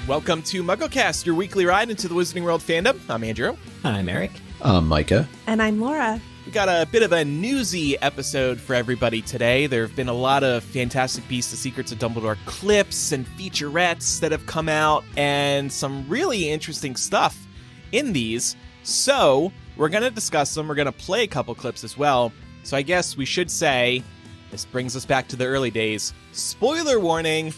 Welcome to MuggleCast, your weekly ride into the Wizarding World fandom. I'm Andrew. I'm Eric. I'm Micah. And I'm Laura. We got a bit of a newsy episode for everybody today. There have been a lot of Fantastic Beasts: The Secrets of Dumbledore clips and featurettes that have come out, and some really interesting stuff in these. So we're going to discuss them. We're going to play a couple clips as well. So I guess we should say, this brings us back to the early days. Spoiler warning.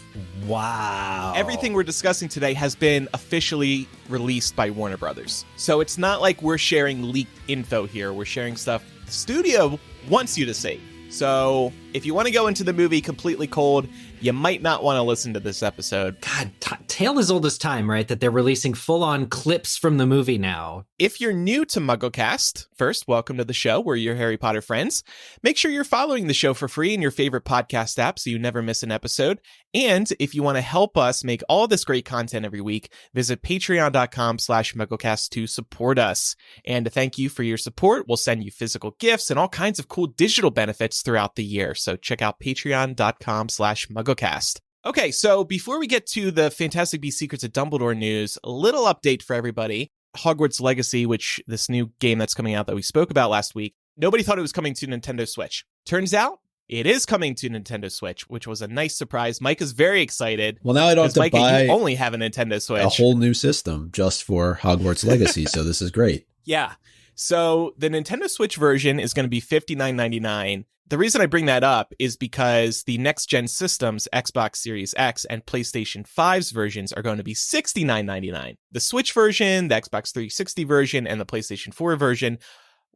Wow. Everything we're discussing today has been officially released by Warner Brothers. So it's not like we're sharing leaked info here. We're sharing stuff the studio wants you to see. So if you want to go into the movie completely cold, you might not want to listen to this episode. God, tale as old as time, right? That they're releasing full-on clips from the movie now. If you're new to MuggleCast, first, welcome to the show. We're your Harry Potter friends. Make sure you're following the show for free in your favorite podcast app so you never miss an episode. And if you want to help us make all this great content every week, visit patreon.com/MuggleCast to support us. And to thank you for your support, we'll send you physical gifts and all kinds of cool digital benefits throughout the year. So check out patreon.com/MuggleCast. Okay, so before we get to the Fantastic Beasts: Secrets of Dumbledore news, a little update for everybody. Hogwarts Legacy, which this new game that's coming out that we spoke about last week, nobody thought it was coming to Nintendo Switch. Turns out, it is coming to Nintendo Switch, which was a nice surprise. Mike is very excited. Well, now I don't have to Micah, buy you only have a Nintendo Switch. a whole new system just for Hogwarts Legacy, so this is great. Yeah. So the Nintendo Switch version is going to be $59.99. The reason I bring that up is because the next-gen systems, Xbox Series X and PlayStation 5's versions, are going to be $69.99. The Switch version, the Xbox 360 version, and the PlayStation 4 version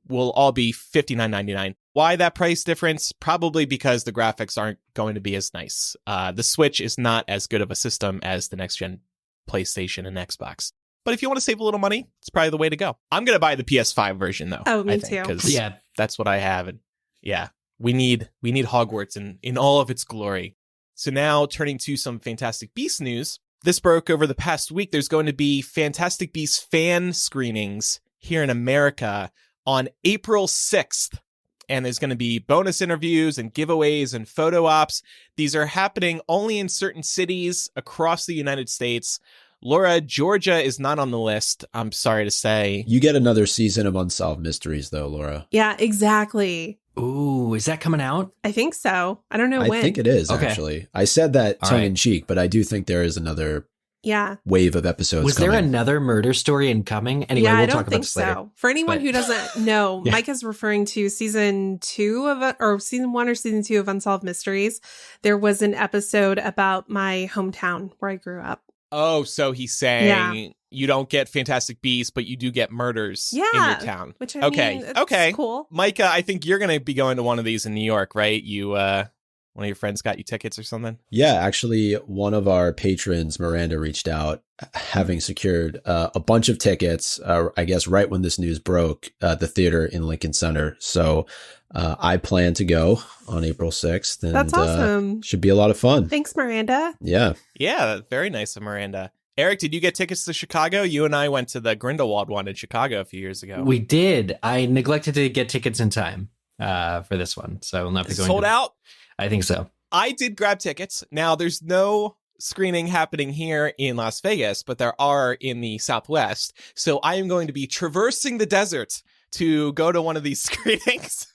will all be $59.99. Why that price difference? Probably because the graphics aren't going to be as nice. The Switch is not as good of a system as the next-gen PlayStation and Xbox. But if you want to save a little money, it's probably the way to go. I'm going to buy the PS5 version, though. Oh, me I think, too. 'cause Yeah. that's what I have. And yeah, we need Hogwarts in all of its glory. So now turning to some Fantastic Beasts news. This broke over the past week. There's going to be Fantastic Beasts fan screenings here in America on April 6th. And there's going to be bonus interviews and giveaways and photo ops. These are happening only in certain cities across the United States. Laura, Georgia is not on the list, I'm sorry to say. You get another season of Unsolved Mysteries, though, Laura. Yeah, exactly. Ooh, is that coming out? I think so. I don't know when. I think it is, Okay. actually. I said that All tongue-in-cheek, but I do think there is another Yeah. wave of episodes Was coming. there another murder story incoming? Anyway, Yeah, we'll I don't talk about think this later. so. For anyone But- who doesn't know, Yeah. Mike is referring to season 2 or season 1 or season 2 of Unsolved Mysteries. There was an episode about my hometown where I grew up. Oh, so he's saying you don't get Fantastic Beasts, but you do get murders in your Yeah. town. Which I Okay, mean, it's okay. cool. Micah, I think you're going to be going to one of these in New York, right? You, one of your friends got you tickets or something? Yeah, actually, one of our patrons, Miranda, reached out, having secured a bunch of tickets, I guess, right when this news broke, at the theater in Lincoln Center. So I plan to go on April 6th. And, That's awesome. should be a lot of fun. Thanks, Miranda. Yeah. Yeah, very nice of Miranda. Eric, did you get tickets to Chicago? You and I went to the Grindelwald one in Chicago a few years ago. We did. I neglected to get tickets in time for this one, so we'll not be going. Sold out? I think so. I did grab tickets. Now, there's no screening happening here in Las Vegas, but there are in the Southwest. So I am going to be traversing the desert to go to one of these screenings.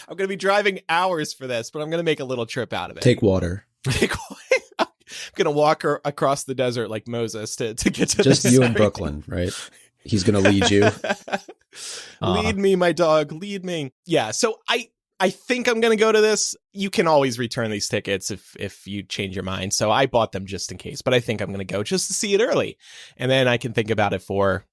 I'm going to be driving hours for this, but I'm going to make a little trip out of it. Take water. I'm going to walk across the desert like Moses to get to Just this you and screening. Brooklyn, right? He's going to lead you. Lead me, my dog. Lead me. Yeah. So I think I'm going to go to this. You can always return these tickets if you change your mind. So I bought them just in case, but I think I'm going to go just to see it early. And then I can think about it for,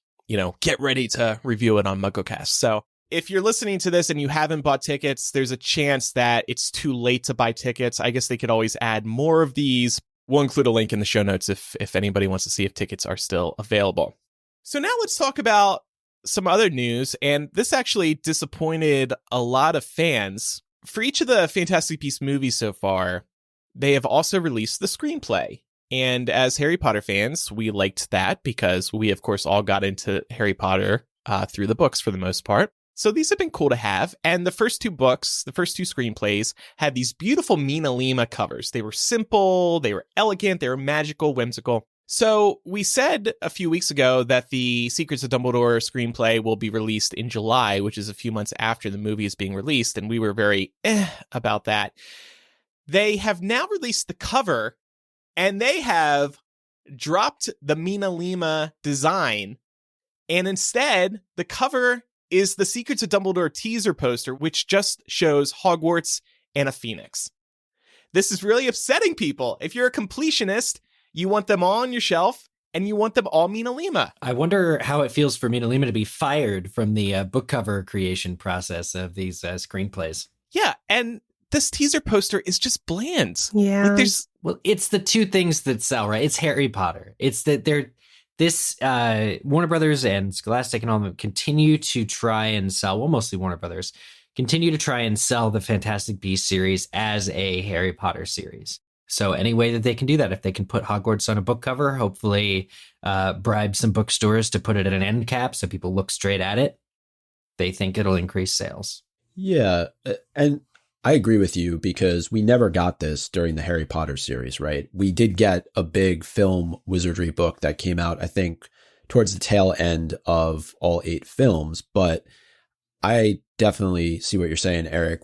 get ready to review it on MuggleCast. So if you're listening to this and you haven't bought tickets, there's a chance that it's too late to buy tickets. I guess they could always add more of these. We'll include a link in the show notes if anybody wants to see if tickets are still available. So now let's talk about some other news, and this actually disappointed a lot of fans. For each of the Fantastic Beasts movies so far, they have also released the screenplay. And as Harry Potter fans, we liked that because we, of course, all got into Harry Potter through the books for the most part. So these have been cool to have. And the first two books, the first two screenplays, had these beautiful Mina Lima covers. They were simple, they were elegant, they were magical, whimsical. So we said a few weeks ago that the Secrets of Dumbledore screenplay will be released in July, which is a few months after the movie is being released, and we were very about that. They have now released the cover, and they have dropped the Mina Lima design, and instead, the cover is the Secrets of Dumbledore teaser poster, which just shows Hogwarts and a phoenix. This is really upsetting people. If you're a completionist, you want them all on your shelf, and you want them all Mina Lima. I wonder how it feels for Mina Lima to be fired from the book cover creation process of these screenplays. Yeah, and this teaser poster is just bland. Yeah. Like Well, it's the two things that sell, right? It's Harry Potter. It's that Warner Brothers and Scholastic and all of them continue to try and sell, well, mostly Warner Brothers, continue to try and sell the Fantastic Beasts series as a Harry Potter series. So any way that they can do that, if they can put Hogwarts on a book cover, hopefully bribe some bookstores to put it at an end cap so people look straight at it, they think it'll increase sales. Yeah, and I agree with you because we never got this during the Harry Potter series, right? We did get a big film wizardry book that came out, I think, towards the tail end of all 8 films, but I definitely see what you're saying, Eric.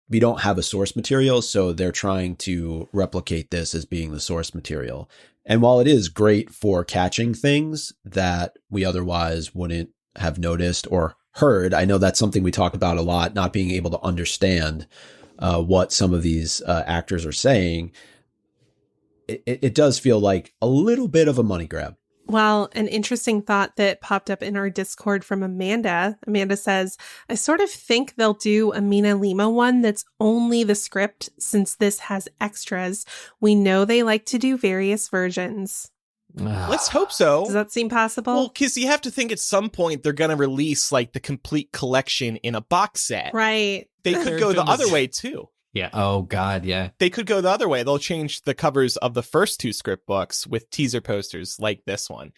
We don't have a source material, so they're trying to replicate this as being the source material. And while it is great for catching things that we otherwise wouldn't have noticed or heard, I know that's something we talk about a lot, not being able to understand what some of these actors are saying. It does feel like a little bit of a money grab. Well, an interesting thought that popped up in our Discord from Amanda. Amanda says, I sort of think they'll do a Mina Lima one that's only the script since this has extras. We know they like to do various versions. Let's hope so. Does that seem possible? Well, because you have to think at some point they're going to release like the complete collection in a box set. Right. They could go the other way too. Yeah. Oh, God. Yeah. They could go the other way. They'll change the covers of the first 2 script books with teaser posters like this one.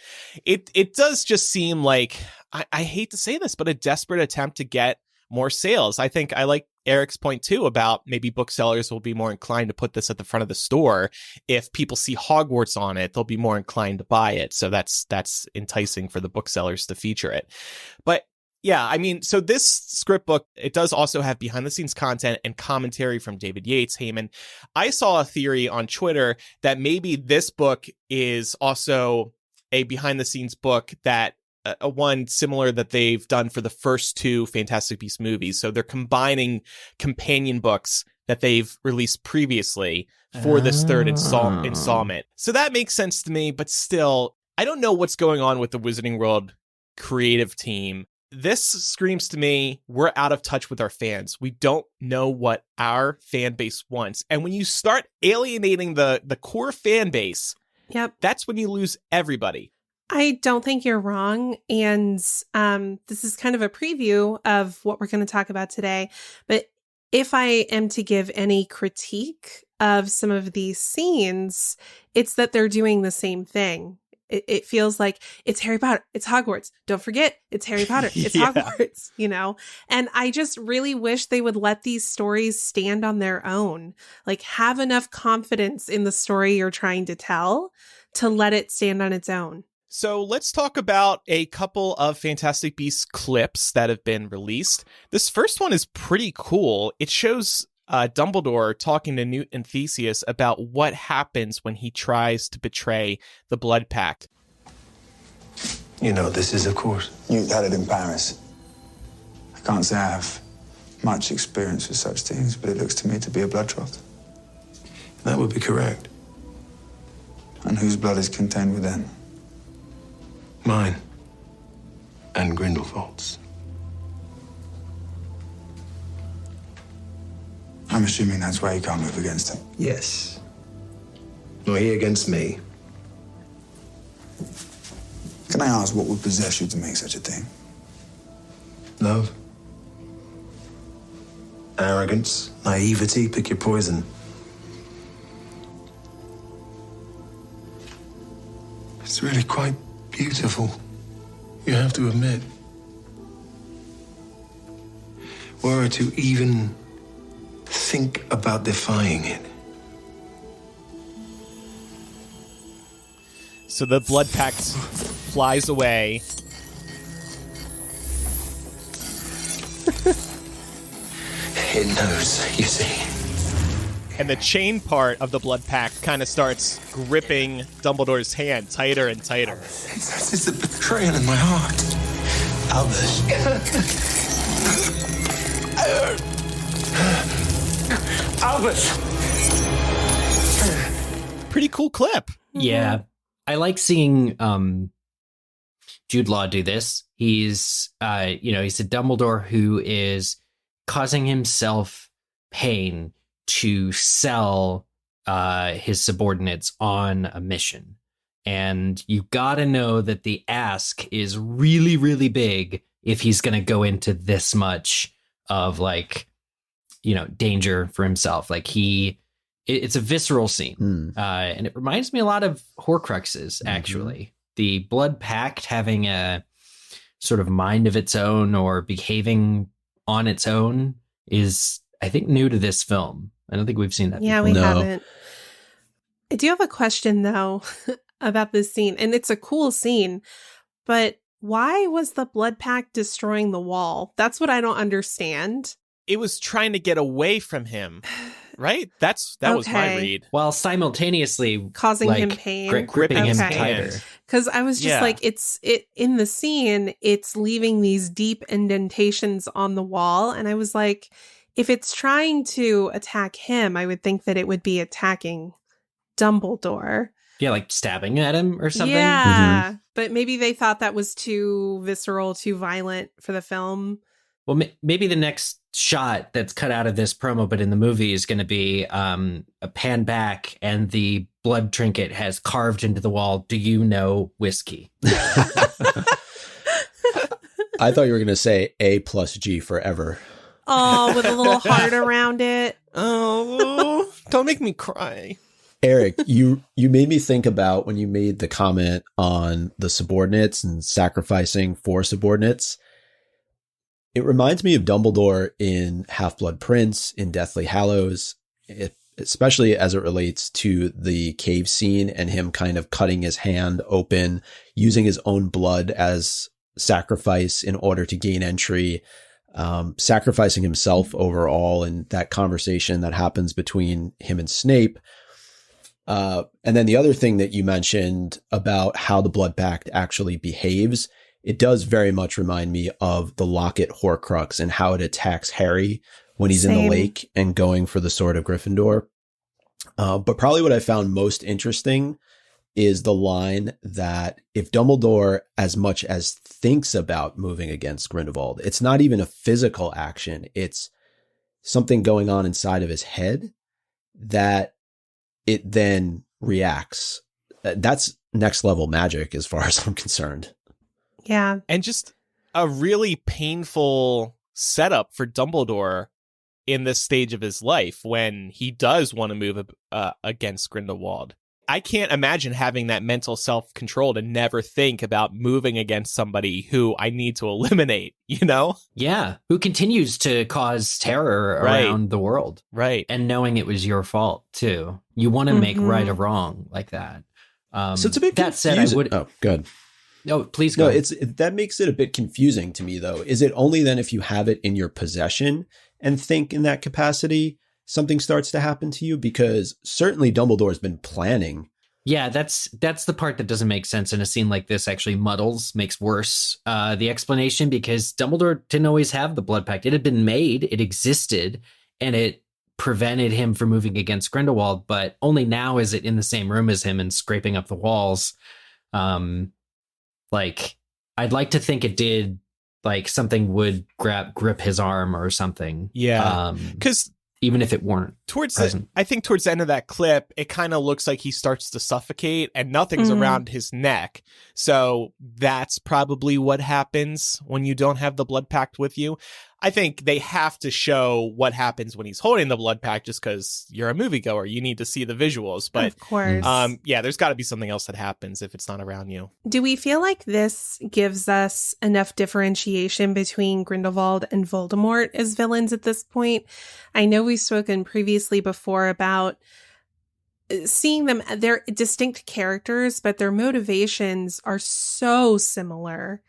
It does just seem like, I hate to say this, but a desperate attempt to get more sales. I think I like Eric's point too about maybe booksellers will be more inclined to put this at the front of the store. If people see Hogwarts on it, they'll be more inclined to buy it. So that's enticing for the booksellers to feature it. But yeah, I mean, so this script book, it does also have behind the scenes content and commentary from David Yates, Heyman. I saw a theory on Twitter that maybe this book is also a behind the scenes book that a one similar that they've done for the first 2 Fantastic Beasts movies. So they're combining companion books that they've released previously for this third installment. So that makes sense to me, but still, I don't know what's going on with the Wizarding World creative team. This screams to me, we're out of touch with our fans. We don't know what our fan base wants. And when you start alienating the core fan base, yep, that's when you lose everybody. I don't think you're wrong. And this is kind of a preview of what we're going to talk about today. But if I am to give any critique of some of these scenes, it's that they're doing the same thing. It feels like it's Harry Potter, it's Hogwarts. Don't forget, it's Harry Potter, it's Hogwarts, you know? And I just really wish they would let these stories stand on their own. Like, have enough confidence in the story you're trying to tell to let it stand on its own. So let's talk about a couple of Fantastic Beasts clips that have been released. This first one is pretty cool. It shows Dumbledore talking to Newt and Theseus about what happens when he tries to betray the blood pact. You know this is, of course. Newt had it in Paris. I can't say I have much experience with such things, but it looks to me to be a blood trough. That would be correct. And whose blood is contained within? Mine. And Grindelwald's. I'm assuming that's why you can't move against him. Yes. Nor he against me. Can I ask what would possess you to make such a thing? Love. Arrogance. Naivety. Pick your poison. It's really quite beautiful. You have to admit. were to even think about defying it. So the blood pact flies away. It knows, you see. And the chain part of the blood pact kind of starts gripping Dumbledore's hand tighter and tighter. It's the betrayal in my heart. Albus. Albus. Pretty cool clip. Yeah. I like seeing Jude Law do this. He's he's a Dumbledore who is causing himself pain to sell his subordinates on a mission. And you gotta know that the ask is really, really big if he's gonna go into this much of danger for himself. It's a visceral scene. And it reminds me a lot of Horcruxes, actually. The blood pact having a sort of mind of its own or behaving on its own is, I think, new to this film. I don't think we've seen that Yeah, before. we haven't. I do have a question, though, about this scene. And it's a cool scene. But why was the blood pact destroying the wall? That's what I don't understand. It was trying to get away from him, right? That was my read. While simultaneously causing him pain, gripping him Okay. tighter. Because I was just it in the scene, it's leaving these deep indentations on the wall, and I was like, if it's trying to attack him, I would think that it would be attacking Dumbledore. Yeah, like stabbing at him or something. Yeah, but maybe they thought that was too visceral, too violent for the film. Well, maybe the next shot that's cut out of this promo, but in the movie, is going to be a pan back, and the blood trinket has carved into the wall. Do you know whiskey? I thought you were going to say A plus G forever. Oh, with a little heart around it. Oh, don't make me cry. Eric, you made me think about when you made the comment on the subordinates and sacrificing for subordinates. It reminds me of Dumbledore in Half-Blood Prince, in Deathly Hallows, especially as it relates to the cave scene and him kind of cutting his hand open, using his own blood as sacrifice in order to gain entry, sacrificing himself overall, and that conversation that happens between him and Snape. And then the other thing that you mentioned about how the blood pact actually behaves, it does very much remind me of the Locket Horcrux and how it attacks Harry when he's in the lake and going for the Sword of Gryffindor. But probably what I found most interesting is the line that if Dumbledore as much as thinks about moving against Grindelwald, it's not even a physical action. It's something going on inside of his head that it then reacts. That's next level magic as far as I'm concerned. Yeah. And just a really painful setup for Dumbledore in this stage of his life when he does want to move against Grindelwald. I can't imagine having that mental self-control to never think about moving against somebody who I need to eliminate, you know? Yeah, who continues to cause terror around the world. Right. And knowing it was your fault, too. You want to make right or wrong like that. So it's a bit that said, I would... Oh, good. No, please go. No, that makes it a bit confusing to me, though. Is it only then if you have it in your possession and think in that capacity, something starts to happen to you? Because certainly Dumbledore's been planning. Yeah, that's the part that doesn't make sense in a scene like this. Actually makes worse the explanation, because Dumbledore didn't always have the blood pact. It had been made, it existed, and it prevented him from moving against Grindelwald, but only now is it in the same room as him and scraping up the walls. I'd like to think it did, something would grip his arm or something. Yeah, because even if it weren't present. I think towards the end of that clip, it kind of looks like he starts to suffocate and nothing's around his neck. So that's probably what happens when you don't have the blood pact with you. I think they have to show what happens when he's holding the blood pact just because you're a moviegoer. You need to see the visuals. But of course. Yeah, there's got to be something else that happens if it's not around you. Do we feel like this gives us enough differentiation between Grindelwald and Voldemort as villains at this point? I know we've spoken previously before about seeing them, they're distinct characters, but their motivations are so similar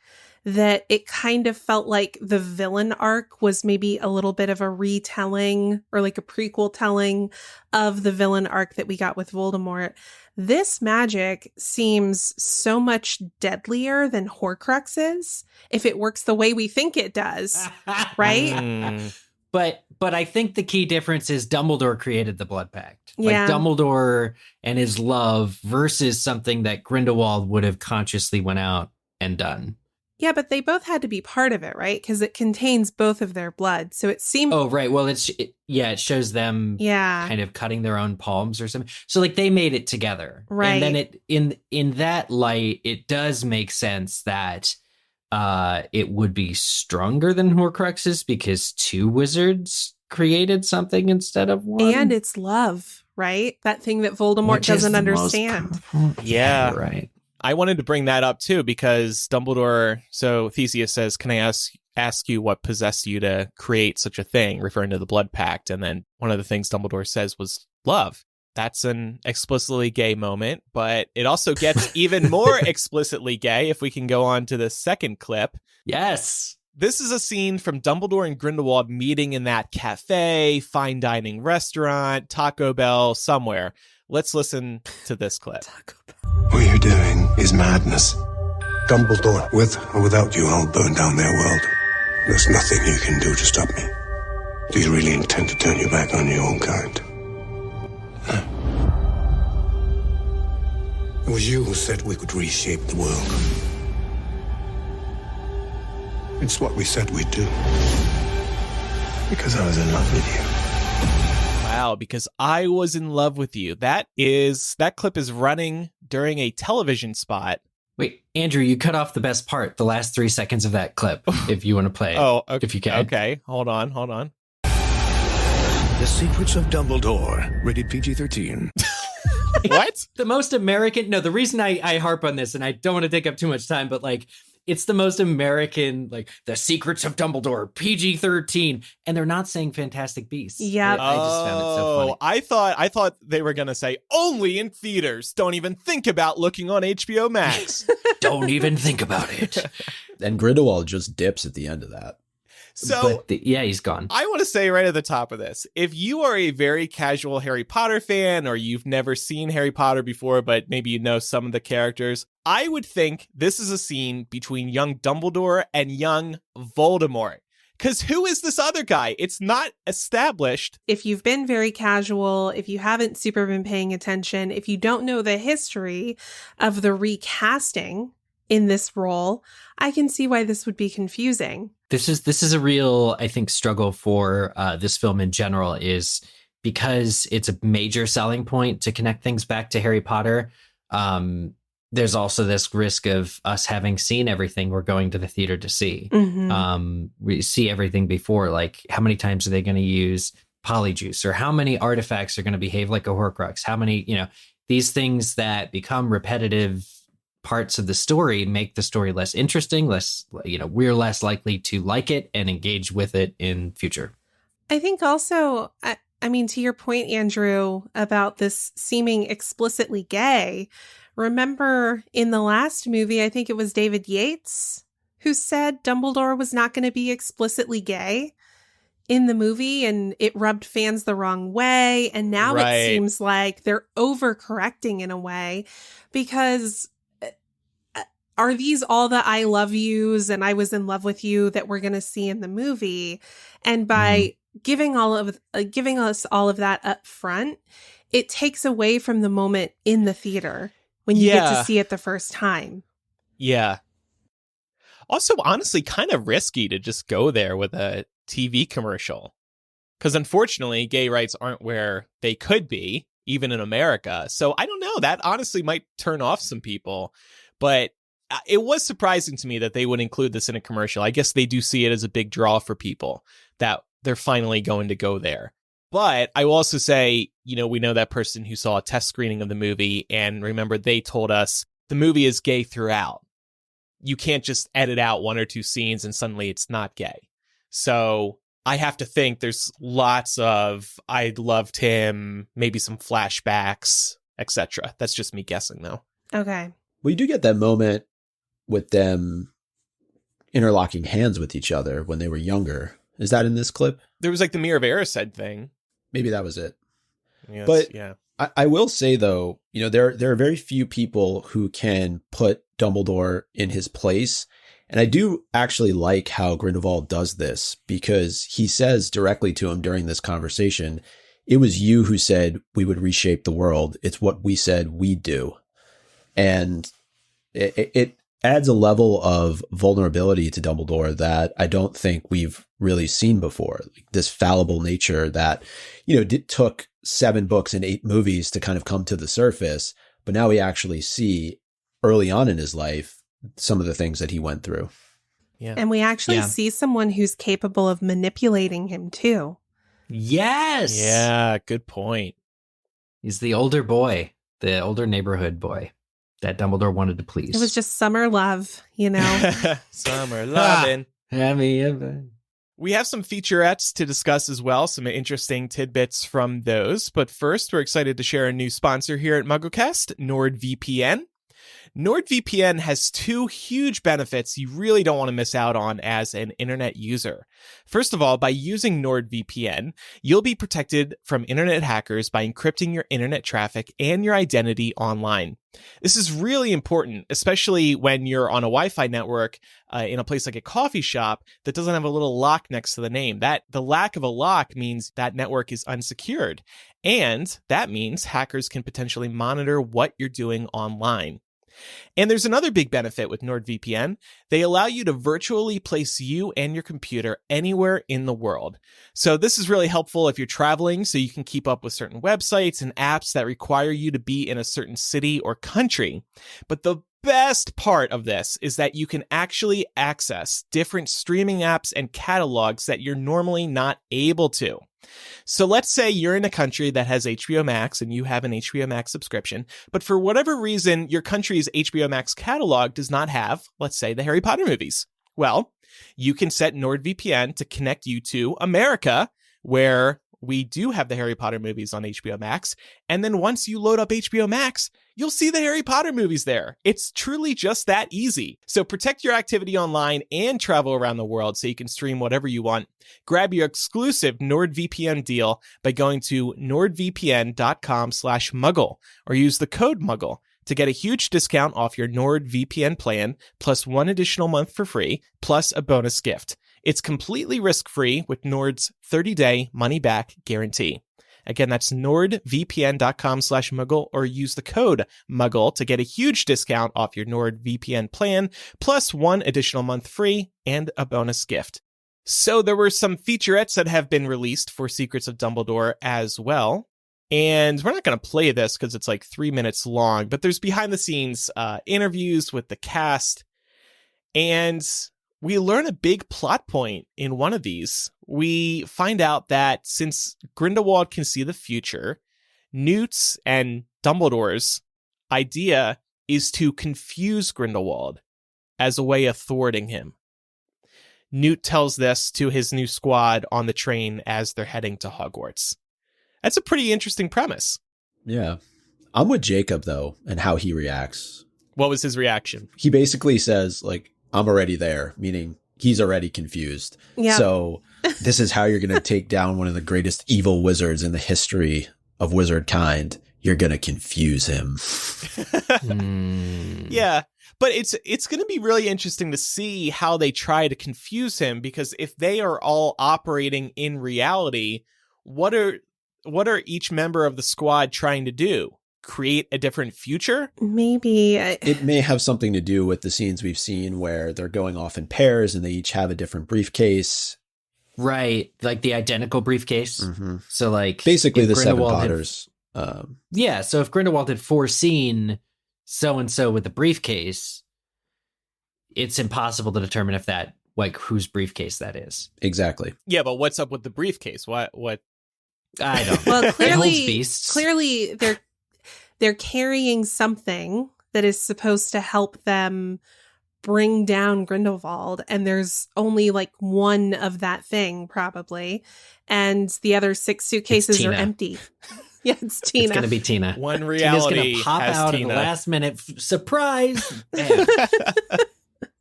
that it kind of felt like the villain arc was maybe a little bit of a retelling or like a prequel telling of the villain arc that we got with Voldemort. This magic seems so much deadlier than Horcruxes if it works the way we think it does, right? But I think the key difference is Dumbledore created the blood pact. Yeah. Like Dumbledore and his love versus something that Grindelwald would have consciously went out and done. Yeah, but they both had to be part of it, right? Because it contains both of their blood. So it seemed... Oh, right. Well, it shows them kind of cutting their own palms or something. So like they made it together. Right. And then in that light, it does make sense that it would be stronger than Horcruxes because two wizards created something instead of one. And it's love, right? That thing that Voldemort doesn't understand. Yeah. Right. I wanted to bring that up too because Dumbledore, so Theseus says, can I ask you what possessed you to create such a thing, referring to the blood pact? And then one of the things Dumbledore says was love. That's an explicitly gay moment, but it also gets even more explicitly gay if we can go on to the second clip. Yes. This is a scene from Dumbledore and Grindelwald meeting in that cafe, fine dining restaurant, Taco Bell, somewhere. Let's listen to this clip. What you're doing is madness. Dumbledore, with or without you, I'll burn down their world. There's nothing you can do to stop me. Do you really intend to turn your back on your own kind? No. It was you who said we could reshape the world. It's what we said we'd do. Because I was in love with you. Wow, because I was in love with you. That clip is running during a television spot. Wait, Andrew, you cut off the best part, the last 3 seconds of that clip, if you want to play it. Oh, okay. If you can. Okay, hold on. The Secrets of Dumbledore, rated PG-13. What? The most American... No, the reason I harp on this, and I don't want to take up too much time, but like, it's the most American, like, The Secrets of Dumbledore, PG-13, and they're not saying Fantastic Beasts. Yeah. I just found it so funny. I thought they were going to say only in theaters. Don't even think about looking on HBO Max. Don't even think about it. And Grindelwald just dips at the end of that. So yeah, he's gone. I want to say right at the top of this, if you are a very casual Harry Potter fan or you've never seen Harry Potter before, but maybe you know some of the characters, I would think this is a scene between young Dumbledore and young Voldemort. Because who is this other guy? It's not established. If you've been very casual, if you haven't super been paying attention, if you don't know the history of the recasting in this role, I can see why this would be confusing. This is a real, I think, struggle for this film in general, is because it's a major selling point to connect things back to Harry Potter. There's also this risk of us having seen everything we're going to the theater to see. Mm-hmm. We see everything before, like how many times are they going to use Polyjuice, or how many artifacts are going to behave like a Horcrux? How many, these things that become repetitive parts of the story make the story less interesting, we're less likely to like it and engage with it in future. I think also, I mean, to your point, Andrew, about this seeming explicitly gay, remember in the last movie, I think it was David Yates who said Dumbledore was not going to be explicitly gay in the movie, and it rubbed fans the wrong way. And now It seems like they're overcorrecting in a way, because are these all the I love yous and I was in love with you that we're going to see in the movie? And by giving us all of that up front, it takes away from the moment in the theater when you get to see it the first time. Yeah. Also, honestly, kind of risky to just go there with a TV commercial. Because unfortunately, gay rights aren't where they could be, even in America. So I don't know. That honestly might turn off some people. But it was surprising to me that they would include this in a commercial. I guess they do see it as a big draw for people that they're finally going to go there. But I will also say, we know that person who saw a test screening of the movie. And remember, they told us the movie is gay throughout. You can't just edit out 1 or 2 scenes and suddenly it's not gay. So I have to think there's lots of I loved him, maybe some flashbacks, etc. That's just me guessing, though. Okay. Well, you do get that moment with them interlocking hands with each other when they were younger. Is that in this clip? There was like the Mirror of Erised thing. Maybe that was it. Yes, but yeah. I will say, though, there are very few people who can put Dumbledore in his place. And I do actually like how Grindelwald does this, because he says directly to him during this conversation, it was you who said we would reshape the world. It's what we said we'd do. And it adds a level of vulnerability to Dumbledore that I don't think we've really seen before. Like this fallible nature that, took 7 books and 8 movies to kind of come to the surface. But now we actually see early on in his life some of the things that he went through. Yeah. And we actually see someone who's capable of manipulating him too. Yes. Yeah, good point. He's the older boy, the older neighborhood boy that Dumbledore wanted to please. It was just summer love, Summer loving. We have some featurettes to discuss as well, some interesting tidbits from those. But first, we're excited to share a new sponsor here at MuggleCast, NordVPN. NordVPN has 2 huge benefits you really don't want to miss out on as an internet user. First of all, by using NordVPN, you'll be protected from internet hackers by encrypting your internet traffic and your identity online. This is really important, especially when you're on a Wi-Fi network in a place like a coffee shop that doesn't have a little lock next to the name. The lack of a lock means that network is unsecured, and that means hackers can potentially monitor what you're doing online. And there's another big benefit with NordVPN. They allow you to virtually place you and your computer anywhere in the world. So this is really helpful if you're traveling, so you can keep up with certain websites and apps that require you to be in a certain city or country. But the best part of this is that you can actually access different streaming apps and catalogs that you're normally not able to. So let's say you're in a country that has HBO Max and you have an HBO Max subscription, but for whatever reason, your country's HBO Max catalog does not have, let's say, the Harry Potter movies. Well, you can set NordVPN to connect you to America, where we do have the Harry Potter movies on HBO Max. And then once you load up HBO Max, you'll see the Harry Potter movies there. It's truly just that easy. So protect your activity online and travel around the world so you can stream whatever you want. Grab your exclusive NordVPN deal by going to nordvpn.com/muggle or use the code MUGGLE to get a huge discount off your NordVPN plan, plus 1 additional month for free, plus a bonus gift. It's completely risk-free with Nord's 30-day money-back guarantee. Again, that's nordvpn.com/muggle or use the code MUGGLE to get a huge discount off your NordVPN plan, plus 1 additional month free and a bonus gift. So there were some featurettes that have been released for Secrets of Dumbledore as well. And we're not going to play this because it's like 3 minutes long, but there's behind-the-scenes interviews with the cast. And we learn a big plot point in one of these. We find out that since Grindelwald can see the future, Newt's and Dumbledore's idea is to confuse Grindelwald as a way of thwarting him. Newt tells this to his new squad on the train as they're heading to Hogwarts. That's a pretty interesting premise. Yeah. I'm with Jacob, though, and how he reacts. What was his reaction? He basically says, I'm already there, meaning he's already confused. Yeah. So this is how you're going to take down one of the greatest evil wizards in the history of wizard kind. You're going to confuse him. Yeah, but it's going to be really interesting to see how they try to confuse him, because if they are all operating in reality, what are each member of the squad trying to do? Create a different future? Maybe. It may have something to do with the scenes we've seen where they're going off in pairs and they each have a different briefcase. Right. Like the identical briefcase. Mm-hmm. So like basically if the Seven Grindelwald had- Potters. Yeah. So if Grindelwald had foreseen so-and-so with the briefcase, it's impossible to determine if that, like, whose briefcase that is. Exactly. Yeah, but what's up with the briefcase? What? I don't know. Well, It holds clearly beasts. they're carrying something that is supposed to help them bring down Grindelwald, and there's only like one of that thing probably, and the other 6 suitcases are empty. Yeah, it's Tina. It's going to be Tina. One Tina's reality going to pop has out Tina. at the last minute. Surprise! Bam.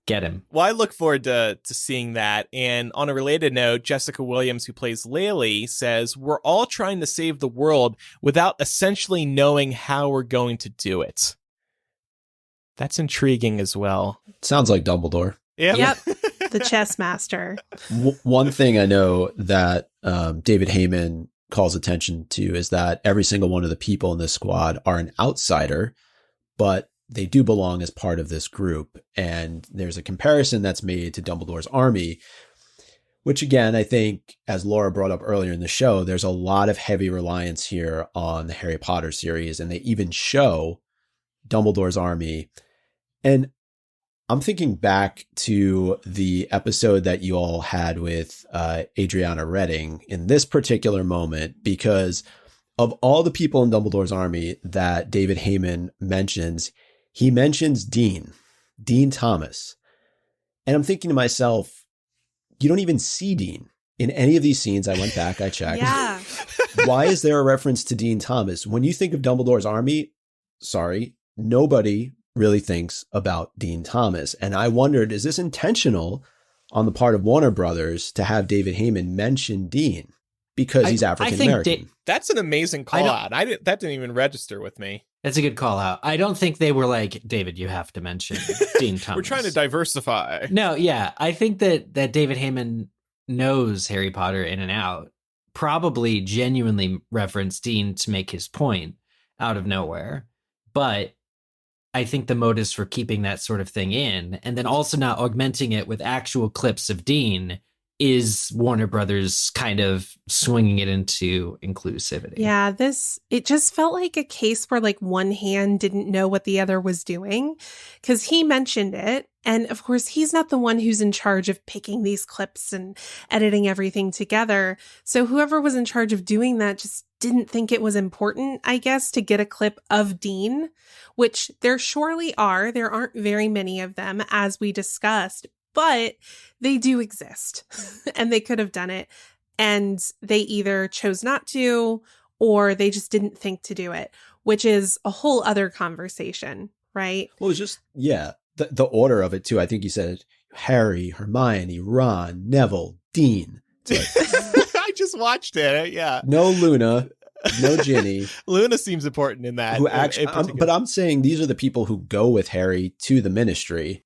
Get him. Well, I look forward to seeing that. And on a related note, Jessica Williams, who plays Lily, says, "We're all trying to save the world without essentially knowing how we're going to do it." That's intriguing as well. Sounds like Dumbledore. Yep. The chess master. One thing I know that David Heyman calls attention to is that every single one of the people in this squad are an outsider, but they do belong as part of this group. And there's a comparison that's made to Dumbledore's army, which again, I think, as Laura brought up earlier in the show, there's a lot of heavy reliance here on the Harry Potter series. And they even show Dumbledore's army. And I'm thinking back to the episode that you all had with Adriana Redding in this particular moment, because of all the people in Dumbledore's army that David Heyman mentions, he mentions Dean Thomas. And I'm thinking to myself, you don't even see Dean in any of these scenes. I went back, I checked. Yeah. Why is there a reference to Dean Thomas? When you think of Dumbledore's army, nobody really thinks about Dean Thomas. And I wondered, is this intentional on the part of Warner Brothers to have David Heyman mention Dean because he's African American? That's an amazing call out. That didn't even register with me. That's a good call out. I don't think they were like, David, you have to mention Dean Thomas. We're trying to diversify. No, yeah. I think that David Heyman knows Harry Potter in and out, probably genuinely referenced Dean to make his point out of nowhere. But I think the motives for keeping that sort of thing in, and then also not augmenting it with actual clips of Dean, is Warner Brothers kind of swinging it into inclusivity. Yeah, it just felt like a case where like one hand didn't know what the other was doing, because he mentioned it. And of course, he's not the one who's in charge of picking these clips and editing everything together. So whoever was in charge of doing that just didn't think it was important, I guess, to get a clip of Dean, which there surely are. There aren't very many of them, as we discussed, but they do exist and they could have done it. And they either chose not to, or they just didn't think to do it, which is a whole other conversation, right? Well, it's just, the order of it too. I think you said Harry, Hermione, Ron, Neville, Dean. It's like, I just watched it. Yeah. No Luna, no Ginny. Luna seems important in that. Who actually, but I'm saying these are the people who go with Harry to the Ministry.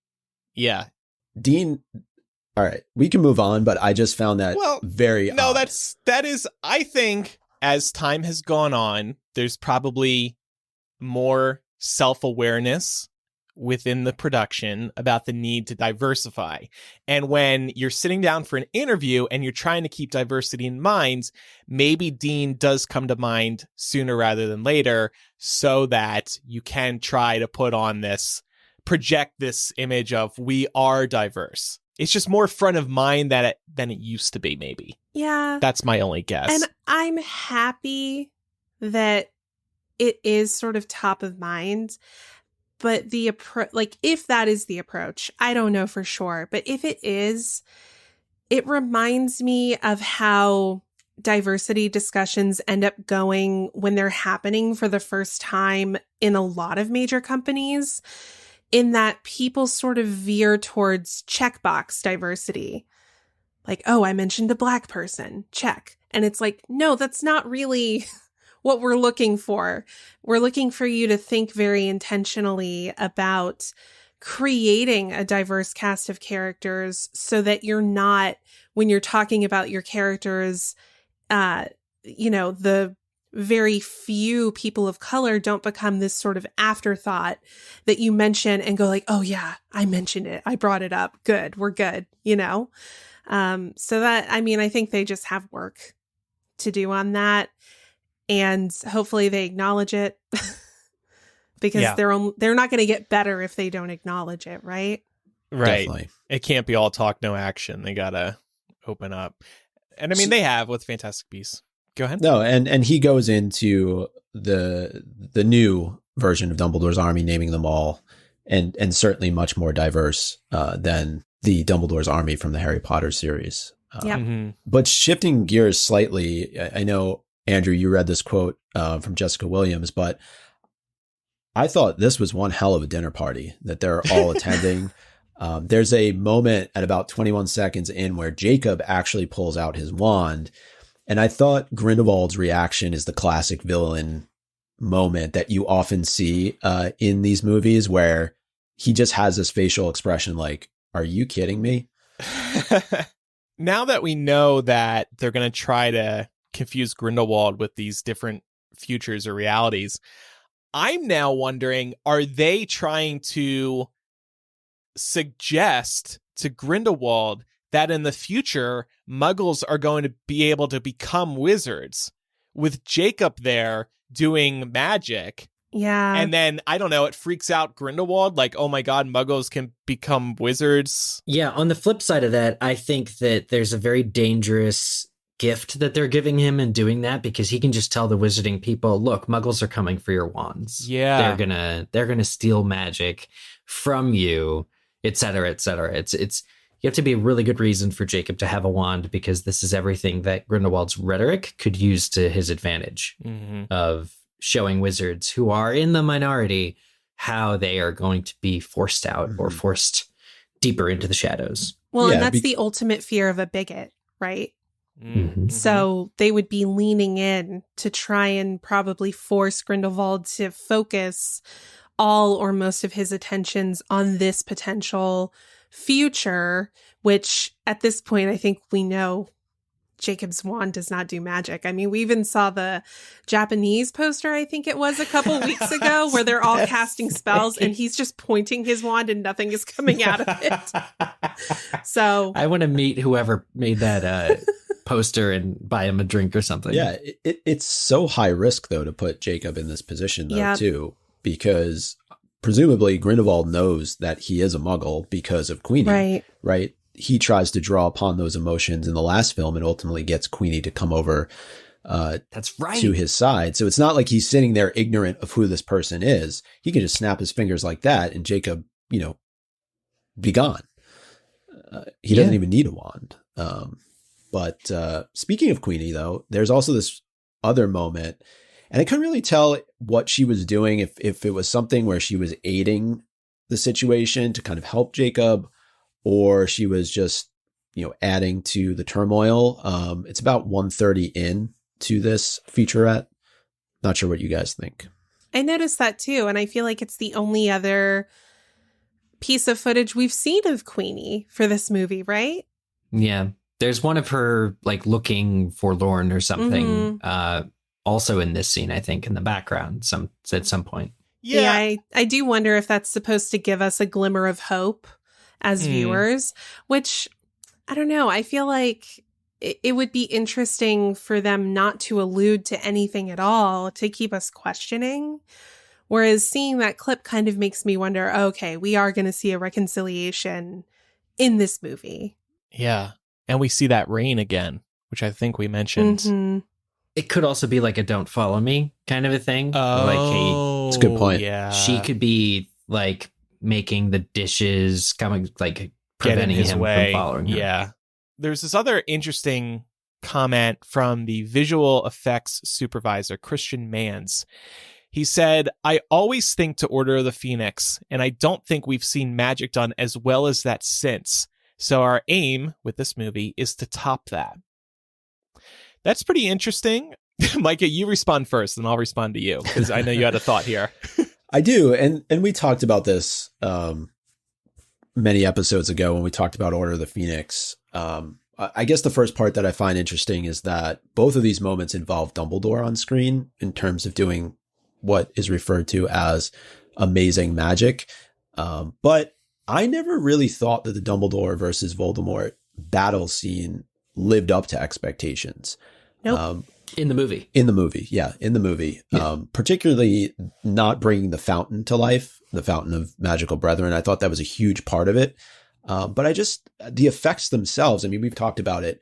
Yeah. Dean. All right, we can move on, but I just found that very odd. that is, I think as time has gone on, there's probably more self-awareness within the production about the need to diversify. And when you're sitting down for an interview and you're trying to keep diversity in mind, maybe Dean does come to mind sooner rather than later, so that you can try to project this image of we are diverse. It's just more front of mind than it used to be, maybe. Yeah. That's my only guess. And I'm happy that it is sort of top of mind. But if that is the approach, I don't know for sure. But if it is, it reminds me of how diversity discussions end up going when they're happening for the first time in a lot of major companies, in that people sort of veer towards checkbox diversity. Like, oh, I mentioned a Black person, check. And it's like, no, that's not really what we're looking for. We're looking for you to think very intentionally about creating a diverse cast of characters so that you're not, when you're talking about your characters, the very few people of color don't become this sort of afterthought that you mention and go like, oh yeah, I mentioned it. I brought it up. Good. We're good. So that, I mean, I think they just have work to do on that, and hopefully they acknowledge it because they're not going to get better if they don't acknowledge it, right? Right. Definitely. It can't be all talk, no action. They gotta open up. And I mean, they have with Fantastic Beasts. Go ahead. No, and he goes into the new version of Dumbledore's army, naming them all, and certainly much more diverse than the Dumbledore's army from the Harry Potter series. But shifting gears slightly, I know, Andrew, you read this quote from Jessica Williams, but I thought this was one hell of a dinner party that they're all attending. There's a moment at about 21 seconds in where Jacob actually pulls out his wand. And I thought Grindelwald's reaction is the classic villain moment that you often see in these movies, where he just has this facial expression like, are you kidding me? Now that we know that they're going to try to confuse Grindelwald with these different futures or realities, I'm now wondering, are they trying to suggest to Grindelwald that in the future, Muggles are going to be able to become wizards with Jacob there doing magic? Yeah. And then, I don't know, it freaks out Grindelwald, like, oh my God, Muggles can become wizards. Yeah, on the flip side of that, I think that there's a very dangerous gift that they're giving him in doing that, because he can just tell the wizarding people, look, Muggles are coming for your wands. Yeah. They're gonna steal magic from you, etc., etc. It's you have to be a really good reason for Jacob to have a wand, because this is everything that Grindelwald's rhetoric could use to his advantage of showing wizards who are in the minority how they are going to be forced out or forced deeper into the shadows. Well, and that's the ultimate fear of a bigot, right? So they would be leaning in to try and probably force Grindelwald to focus all or most of his attentions on this potential future, which at this point, I think we know Jacob's wand does not do magic. I mean, we even saw the Japanese poster, I think it was a couple weeks ago, where they're all casting spells and he's just pointing his wand and nothing is coming out of it. So I want to meet whoever made that poster and buy him a drink or something. Yeah, it's so high risk, though, to put Jacob in this position, though, too, because presumably Grindelwald knows that he is a Muggle because of Queenie, right? He tries to draw upon those emotions in the last film and ultimately gets Queenie to come over that's right. to his side. So it's not like he's sitting there ignorant of who this person is. He can just snap his fingers like that and Jacob, be gone. He doesn't even need a wand. But speaking of Queenie, though, there's also this other moment, and I couldn't really tell what she was doing, if it was something where she was aiding the situation to kind of help Jacob, or she was just, adding to the turmoil. It's about 1:30 in to this featurette. Not sure what you guys think. I noticed that too, and I feel like it's the only other piece of footage we've seen of Queenie for this movie, right? Yeah. There's one of her looking forlorn or something also in this scene, I think, in the background at some point. Yeah, I do wonder if that's supposed to give us a glimmer of hope as viewers, which I don't know. I feel like it would be interesting for them not to allude to anything at all to keep us questioning. Whereas seeing that clip kind of makes me wonder, okay, we are going to see a reconciliation in this movie. Yeah. And we see that rain again, which I think we mentioned. It could also be like a don't follow me kind of a thing. Oh, like, hey, it's a good point. Yeah. She could be like making the dishes, coming like preventing him from following her. Yeah. There's this other interesting comment from the visual effects supervisor, Christian Mans. He said, I always think to Order of the Phoenix, and I don't think we've seen magic done as well as that since. So our aim with this movie is to top that. That's pretty interesting. Micah, you respond first, and I'll respond to you, because I know you had a thought here. I do. And we talked about this many episodes ago when we talked about Order of the Phoenix. I guess the first part that I find interesting is that both of these moments involve Dumbledore on screen in terms of doing what is referred to as amazing magic. But I never really thought that the Dumbledore versus Voldemort battle scene lived up to expectations. Nope. In the movie. In the movie. Yeah. Particularly not bringing the fountain to life, the fountain of magical brethren. I thought that was a huge part of it. But the effects themselves, I mean, we've talked about it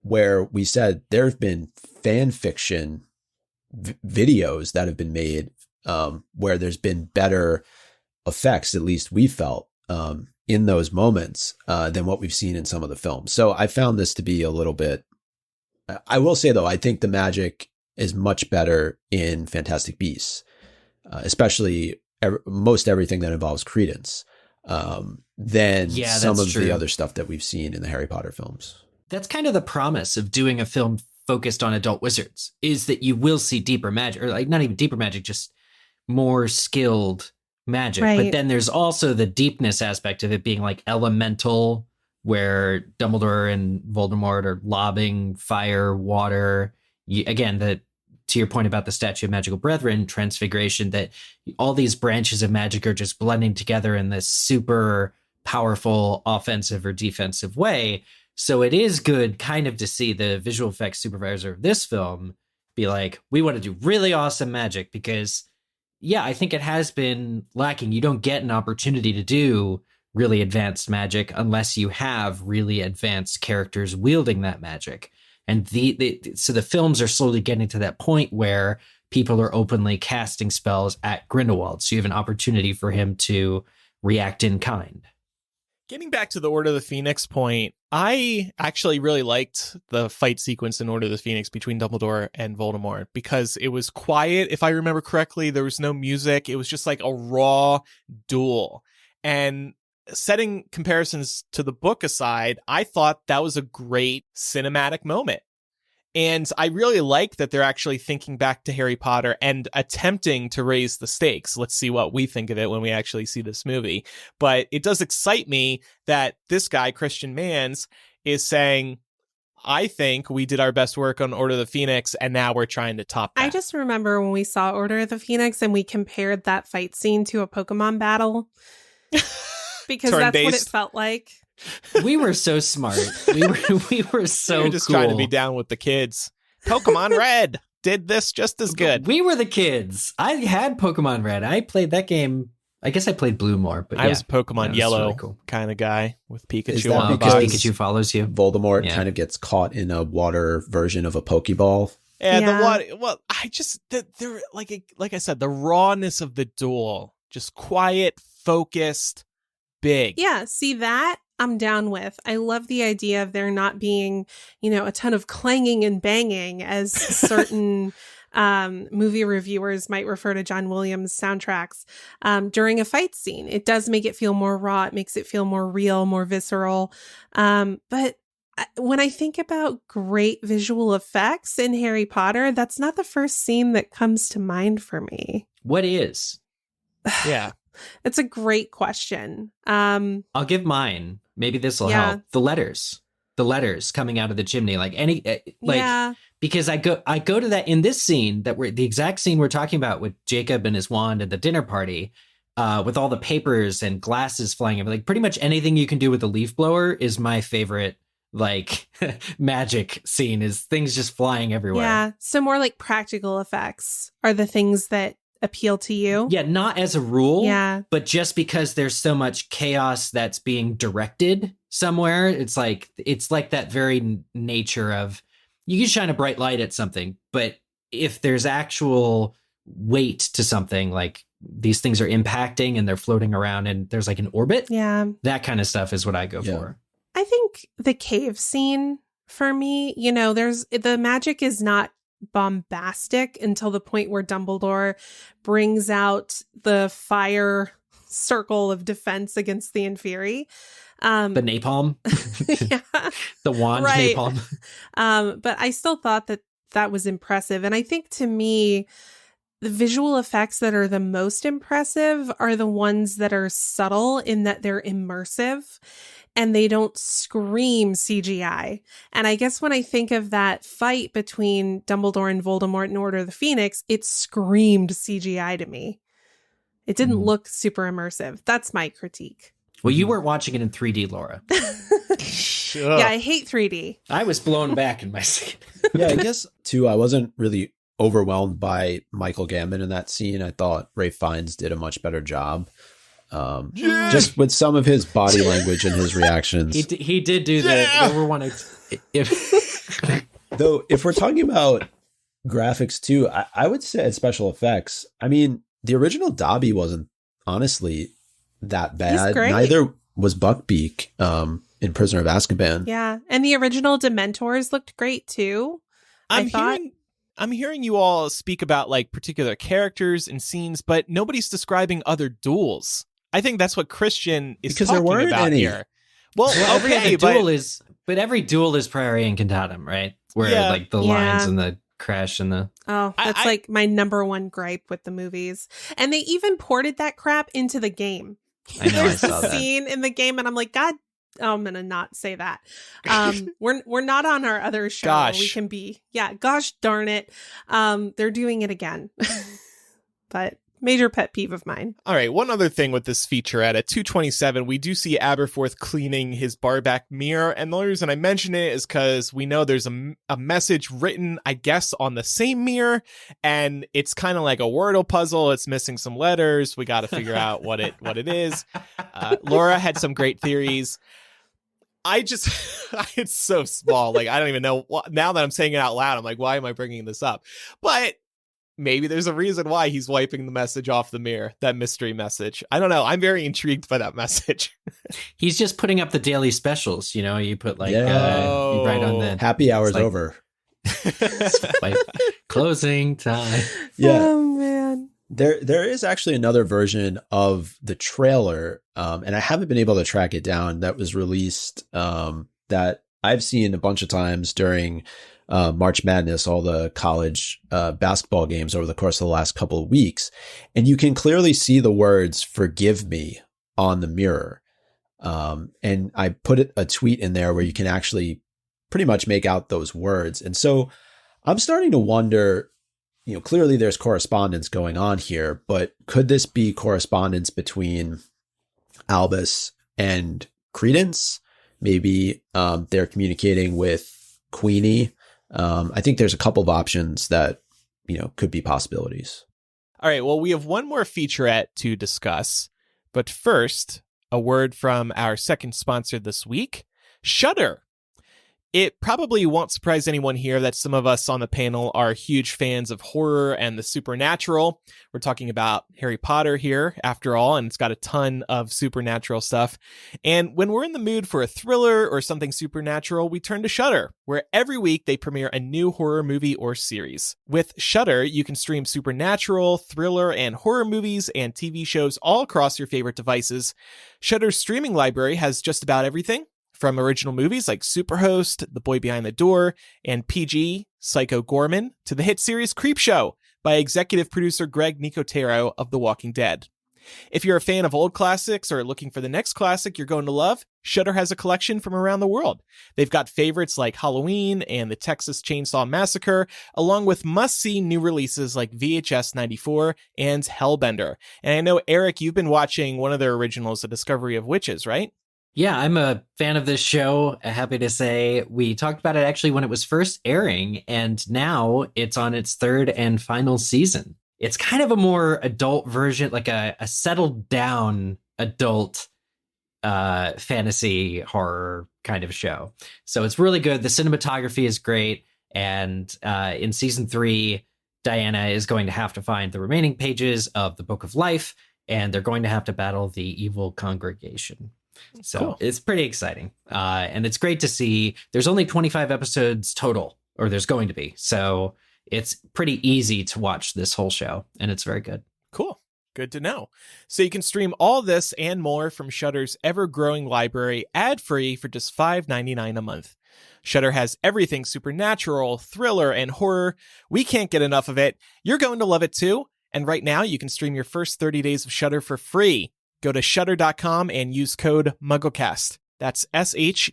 where we said there have been fan fiction videos that have been made where there's been better effects, at least we felt, in those moments than what we've seen in some of the films. So I found this to be a little bit, I will say though, I think the magic is much better in Fantastic Beasts, especially most everything that involves Credence, than some of the other stuff that we've seen in the Harry Potter films. That's kind of the promise of doing a film focused on adult wizards, is that you will see deeper magic, or like not even deeper magic, just more skilled magic. Right. But then there's also the deepness aspect of it being like elemental, where Dumbledore and Voldemort are lobbing fire, water. To your point about the Statue of Magical Brethren transfiguration, that all these branches of magic are just blending together in this super powerful offensive or defensive way. So it is good kind of to see the visual effects supervisor of this film be like, we want to do really awesome magic, because I think it has been lacking. You don't get an opportunity to do really advanced magic unless you have really advanced characters wielding that magic. And so the films are slowly getting to that point where people are openly casting spells at Grindelwald. So you have an opportunity for him to react in kind. Getting back to the Order of the Phoenix point, I actually really liked the fight sequence in Order of the Phoenix between Dumbledore and Voldemort, because it was quiet. If I remember correctly, there was no music. It was just like a raw duel. And setting comparisons to the book aside, I thought that was a great cinematic moment. And I really like that they're actually thinking back to Harry Potter and attempting to raise the stakes. Let's see what we think of it when we actually see this movie. But it does excite me that this guy, Christian Mans, is saying, I think we did our best work on Order of the Phoenix, and now we're trying to top that. I just remember when we saw Order of the Phoenix and we compared that fight scene to a Pokemon battle. Because that's what it felt like. We were so smart. We were so just cool. Trying to be down with the kids. Pokemon Red did this just as good. We were the kids. I had Pokemon Red. I played that game. I guess I played Blue more, but I was a Pokemon Yellow really kind of guy with Pikachu. Is that because Pikachu follows you? Voldemort kind of gets caught in a water version of a Pokeball. The water. Well, I just they're like I said, the rawness of the duel, just quiet, focused, big. Yeah, see that I'm down with. I love the idea of there not being, a ton of clanging and banging, as certain movie reviewers might refer to John Williams soundtracks during a fight scene. It does make it feel more raw. It makes it feel more real, more visceral. But when I think about great visual effects in Harry Potter, that's not the first scene that comes to mind for me. What is? Yeah. It's a great question. I'll give mine. Maybe this will help. The letters coming out of the chimney, because I go to that in this scene that the exact scene we're talking about with Jacob and his wand at the dinner party, with all the papers and glasses flying. Like pretty much anything you can do with a leaf blower is my favorite. Magic scene is things just flying everywhere. Yeah. So more like practical effects are the things that appeal to you. Yeah, not as a rule. Yeah. But just because there's so much chaos that's being directed somewhere, it's like that very nature of, you can shine a bright light at something, but if there's actual weight to something, like these things are impacting and they're floating around and there's like an orbit. Yeah. That kind of stuff is what I go for. I think the cave scene for me, the magic is not bombastic until the point where Dumbledore brings out the fire circle of defense against the Inferi. The napalm. Yeah. The wand napalm. But I still thought that was impressive. And I think to me, the visual effects that are the most impressive are the ones that are subtle in that they're immersive and they don't scream CGI. And I guess when I think of that fight between Dumbledore and Voldemort in Order of the Phoenix, it screamed CGI to me. It didn't look super immersive. That's my critique. Well, you weren't watching it in 3D, Laura. Yeah, I hate 3D. I was blown back in my seat. Yeah, I guess too, I wasn't really overwhelmed by Michael Gambon in that scene. I thought Ralph Fiennes did a much better job. Just with some of his body language and his reactions. He did do that. There were one Though, if we're talking about graphics too, I would say special effects. I mean, the original Dobby wasn't honestly that bad. He's great. Neither was Buckbeak in Prisoner of Azkaban. Yeah, and the original Dementors looked great too. I'm hearing you all speak about like particular characters and scenes, but nobody's describing other duels. I think that's what Christian is because talking there weren't about any. here. Well, every okay, duel is, but every duel is Prairie Incantatem, right? Where like the lines and the crash and the that's like my number one gripe with the movies. And they even ported that crap into the game. I know, There's I saw a that scene in the game, and I'm like, God, I'm gonna not say that. We're not on our other show. Gosh. We can be, gosh darn it. They're doing it again. But major pet peeve of mine. All right, one other thing with this featurette at 2:27, we do see Aberforth cleaning his barback mirror, and the only reason I mention it is because we know there's a message written, I guess, on the same mirror, and it's kind of like a Wordle puzzle. It's missing some letters. We got to figure out what it is. Laura had some great theories. It's so small. Like, I don't even know. Now that I'm saying it out loud, I'm like, why am I bringing this up? But maybe there's a reason why he's wiping the message off the mirror, that mystery message. I don't know. I'm very intrigued by that message. He's just putting up the daily specials. You know, you put like, you write on the happy hours like, over. Like, closing time. Yeah. Oh, man. There is actually another version of the trailer, and I haven't been able to track it down, that was released that I've seen a bunch of times during March Madness, all the college basketball games over the course of the last couple of weeks. And you can clearly see the words "forgive me" on the mirror. And I put a tweet in there where you can actually pretty much make out those words. And so I'm starting to wonder, you know, clearly there's correspondence going on here, but could this be correspondence between Albus and Credence? Maybe they're communicating with Queenie. I think there's a couple of options that, you know, could be possibilities. All right, well, we have one more featurette to discuss, but first, a word from our second sponsor this week, Shudder. It probably won't surprise anyone here that some of us on the panel are huge fans of horror and the supernatural. We're talking about Harry Potter here, after all, and it's got a ton of supernatural stuff. And when we're in the mood for a thriller or something supernatural, we turn to Shudder, where every week they premiere a new horror movie or series. With Shudder, you can stream supernatural, thriller, and horror movies and TV shows all across your favorite devices. Shudder's streaming library has just about everything, from original movies like Superhost, The Boy Behind the Door, and PG, Psycho Gorman, to the hit series Creepshow by executive producer Greg Nicotero of The Walking Dead. If you're a fan of old classics or looking for the next classic you're going to love, Shudder has a collection from around the world. They've got favorites like Halloween and the Texas Chainsaw Massacre, along with must-see new releases like VHS 94 and Hellbender. And I know, Eric, you've been watching one of their originals, The Discovery of Witches, right? Yeah, I'm a fan of this show. Happy to say we talked about it actually when it was first airing, and now it's on its third and final season. It's kind of a more adult version, like a settled down adult fantasy horror kind of show. So it's really good. The cinematography is great. And in season 3, Diana is going to have to find the remaining pages of the Book of Life, and they're going to have to battle the evil congregation. So cool. It's pretty exciting. And it's great to see. There's only 25 episodes total, or there's going to be. So it's pretty easy to watch this whole show, and it's very good. Cool. Good to know. So you can stream all this and more from Shudder's ever-growing library ad-free for just $5.99 a month. Shudder has everything supernatural, thriller, and horror. We can't get enough of it. You're going to love it too. And right now, you can stream your first 30 days of Shudder for free. Go to shudder.com and use code MuggleCast. That's SHUDDER.com,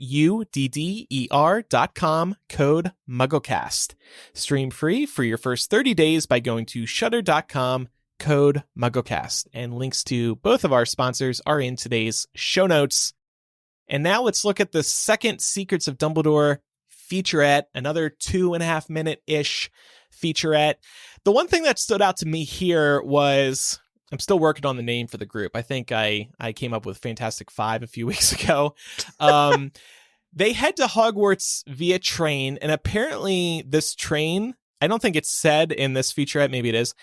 code MuggleCast. Stream free for your first 30 days by going to shudder.com code MuggleCast. And links to both of our sponsors are in today's show notes. And now let's look at the second Secrets of Dumbledore featurette, another 2.5 minute-ish featurette. The one thing that stood out to me here was, I'm still working on the name for the group. I think I came up with Fantastic Five a few weeks ago. They head to Hogwarts via train, and apparently this train, I don't think it's said in this featurette, maybe it is.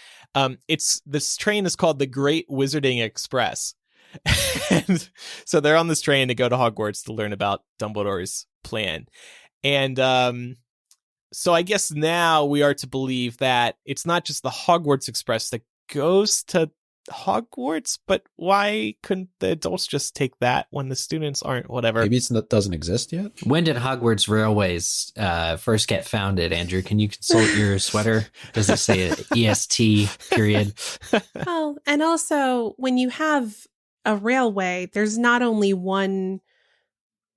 This train is called the Great Wizarding Express. And so they're on this train to go to Hogwarts to learn about Dumbledore's plan. And so I guess now we are to believe that it's not just the Hogwarts Express that goes to Hogwarts, but why couldn't the adults just take that when the students aren't? Whatever. Maybe it doesn't exist yet. When did Hogwarts Railways first get founded, Andrew? Can you consult your sweater? Does it say EST period? Well, and also when you have a railway, there's not only one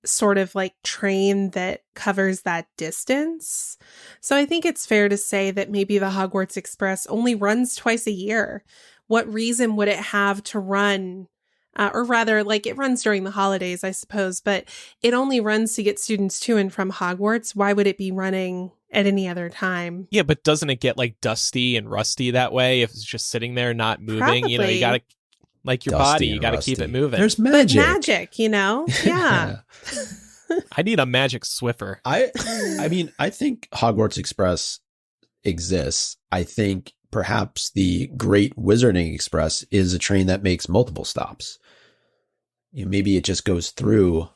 sort of like train that covers that distance. So I think it's fair to say that maybe the Hogwarts Express only runs twice a year. What reason would it have to run, or rather, like, it runs during the holidays, I suppose, but it only runs to get students to and from Hogwarts. Why would it be running at any other time? Yeah, but doesn't it get like dusty and rusty that way if it's just sitting there not moving? Probably. You know, you gotta, like your Dusty body, you and gotta rusty. keep it moving. There's But magic. magic, you know? Yeah. I need a magic Swiffer. I mean, I think Hogwarts Express exists. I think perhaps the Great Wizarding Express is a train that makes multiple stops. You know, maybe it just goes through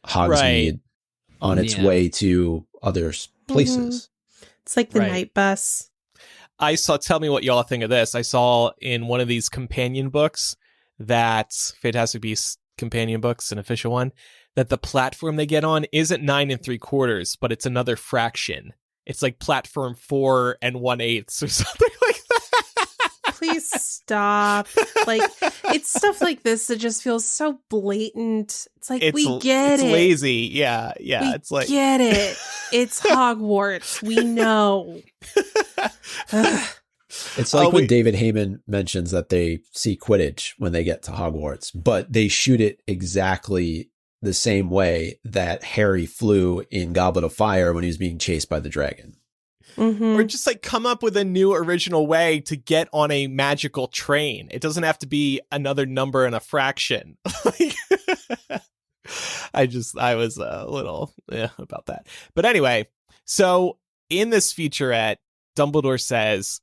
Hogsmeade on its way to other places. It's like the Right. night bus. Tell me what y'all think of this. I saw in one of these companion books, that Fantastic Beasts companion books, an official one, that the platform they get on isn't 9 3/4, but it's another fraction. It's like platform 4 1/8 or something like that. Please stop. Like, it's stuff like this that just feels so blatant. It's like, we get it's it. lazy. Yeah. We It's like, get it. It's Hogwarts. We know. It's like when David Heyman mentions that they see Quidditch when they get to Hogwarts, but they shoot it exactly the same way that Harry flew in Goblet of Fire when he was being chased by the dragon. or just like come up with a new original way to get on a magical train. It doesn't have to be another number and a fraction. I was a little about that. But anyway, so in this featurette, Dumbledore says,